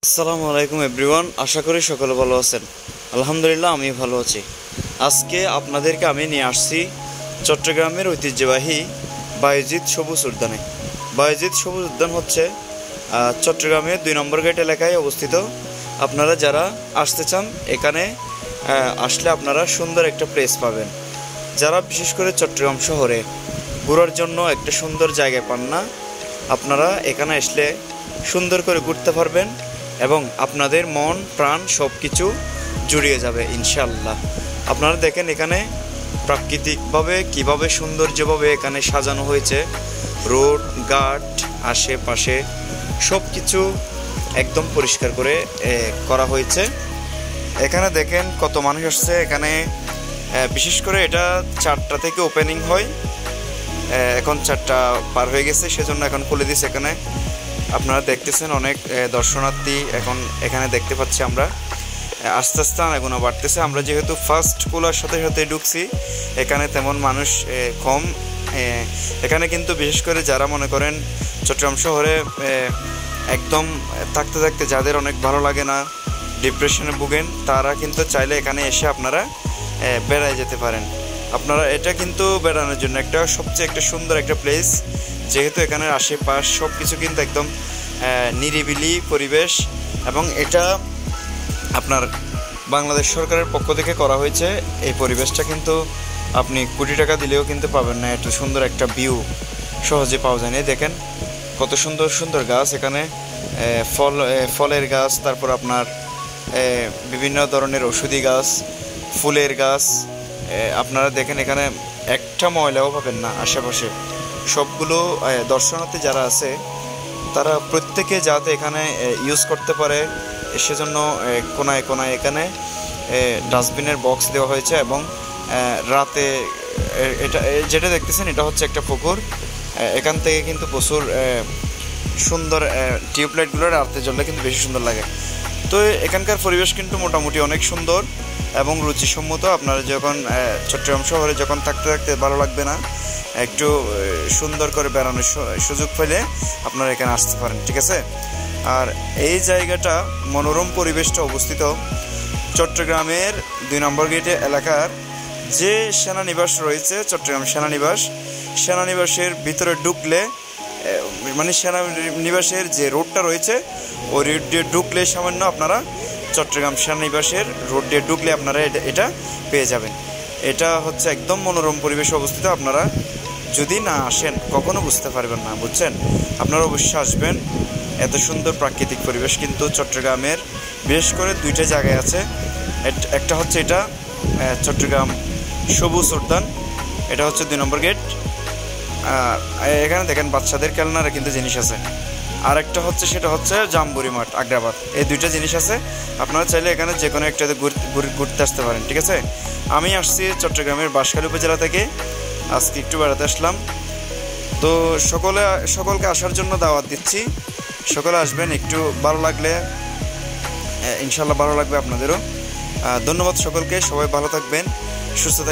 আসসালামু আলাইকুম এভরিওয়ান, আশা করি সকলে ভালো আছেন। আলহামদুলিল্লাহ আমি ভালো আছি। আজকে আপনাদেরকে আমি নিয়ে আসছি চট্টগ্রামের ঐতিহ্যবাহী বায়েজিদ সবুজ উদ্যানে। বায়েজিদ সবুজ উদ্যান হচ্ছে চট্টগ্রামের 2 নম্বর গেট এলাকায় অবস্থিত। আপনারা যারা আসতে চান এখানে আসলে আপনারা সুন্দর একটা প্লেস পাবেন। যারা বিশেষ করে চট্টগ্রাম শহরে ঘোরার জন্য একটা সুন্দর জায়গায় পান না, আপনারা এখানে আসলে সুন্দর করে ঘুরতে পারবেন এবং আপনাদের মন প্রাণ সব কিছু জুড়িয়ে যাবে ইনশাআল্লাহ। আপনারা দেখেন এখানে প্রাকৃতিকভাবে কীভাবে সৌন্দর্যভাবে এখানে সাজানো হয়েছে। রোড ঘাট আশেপাশে সব কিছু একদম পরিষ্কার করে করা হয়েছে। এখানে দেখেন কত মানুষ আসছে এখানে। বিশেষ করে এটা 4টা থেকে ওপেনিং হয়, এখন 4টা পার হয়ে গেছে, সেজন্য এখন খুলে দিচ্ছে। এখানে আপনারা দেখতেছেন অনেক দর্শনার্থী এখন এখানে দেখতে পাচ্ছি আমরা। আস্তে আস্তে আনাগোনা বাড়তেছে। আমরা যেহেতু ফার্স্ট খোলার সাথে সাথে ঢুকছি, এখানে তেমন মানুষ কম। এখানে কিন্তু বিশেষ করে যারা মনে করেন চট্টগ্রাম শহরে একদম থাকতে থাকতে যাদের অনেক ভালো লাগে না, ডিপ্রেশনে ভুগেন, তারা কিন্তু চাইলে এখানে এসে আপনারা বেড়ায় যেতে পারেন। আপনারা এটা কিন্তু বেড়ানোর জন্য সবচেয়ে একটা সুন্দর একটা প্লেস, যেহেতু এখানের আশেপাশ সব কিছু কিন্তু একদম নিরিবিলি পরিবেশ এবং এটা আপনার বাংলাদেশ সরকারের পক্ষ থেকে করা হয়েছে। এই পরিবেশটা কিন্তু আপনি কোটি টাকা দিলেও কিন্তু পাবেন না, এত সুন্দর একটা ভিউ সহজে পাওয়া যায় না। দেখেন কত সুন্দর সুন্দর গাছ এখানে, ফলের গাছ, তারপর আপনার বিভিন্ন ধরনের ঔষধি গাছ, ফুলের গাছ। আপনারা দেখেন এখানে একটা ময়লাও পাবেন না আশেপাশে। সবগুলো দর্শনার্থী যারা আছে তারা প্রত্যেকে যাতে এখানে ইউজ করতে পারে, সেজন্য কোনায় কোনায় এখানে ডাস্টবিনের বক্স দেওয়া হয়েছে। এবং রাতে এটা যেটা দেখতেছেন এটা হচ্ছে একটা পুকুর। এখান থেকে কিন্তু প্রচুর সুন্দর টিউবলাইটগুলো রাতে জ্বললে কিন্তু বেশি সুন্দর লাগে। তো এখানকার পরিবেশ কিন্তু মোটামুটি অনেক সুন্দর এবং রুচিসম্মত। আপনারা যখন চট্টগ্রাম শহরে যখন থাকতে থাকতে ভালো লাগবে না, একটু সুন্দর করে বেড়ানোর সুযোগ পেলে আপনারা এখানে আসতে পারেন, ঠিক আছে। আর এই জায়গাটা মনোরম পরিবেশটা অবস্থিত চট্টগ্রামের 2 নম্বর গেটে এলাকার যে সেনানিবাস রয়েছে, চট্টগ্রাম সেনানিবাসের ভিতরে ঢুকলে, মানে সেনানিবাসের যে রোডটা রয়েছে ওই রোড দিয়ে ঢুকলে সামান্য আপনারা চট্টগ্রাম সেনানিবাসের রোড দিয়ে ঢুকলে আপনারা এটা পেয়ে যাবেন। এটা হচ্ছে একদম মনোরম পরিবেশে অবস্থিত। আপনারা যদি না আসেন কখনো বুঝতে পারবেন না, বুঝছেন। আপনারা অবশ্যই আসবেন। এত সুন্দর প্রাকৃতিক পরিবেশ কিন্তু চট্টগ্রামের বিশেষ করে 2টা জায়গায় আছে। একটা হচ্ছে এটা চট্টগ্রাম সবুজ উদ্যান, এটা হচ্ছে 2 নম্বর গেট। এখানে দেখেন বাচ্চাদের খেলনার কিন্তু জিনিস আছে। আর একটা হচ্ছে সেটা হচ্ছে জাম্বুরি মাঠ আগ্রাবাদ। এই 2টা জিনিস আছে। আপনারা চাইলে এখানে যে কোনো একটাতে ঘুরতে আসতে পারেন, ঠিক আছে। আমি আসছি চট্টগ্রামের বাঁশখালী উপজেলা থেকে, আজকে একটু বেড়াতে আসলাম। তো সকলকে আসার জন্য দাওয়াত দিচ্ছি। সকলে আসবেন, একটু ভালো লাগলে ইনশাল্লাহ ভালো লাগবে আপনাদেরও। ধন্যবাদ সকলকে। সবাই ভালো থাকবেন, সুস্থ থাকবেন।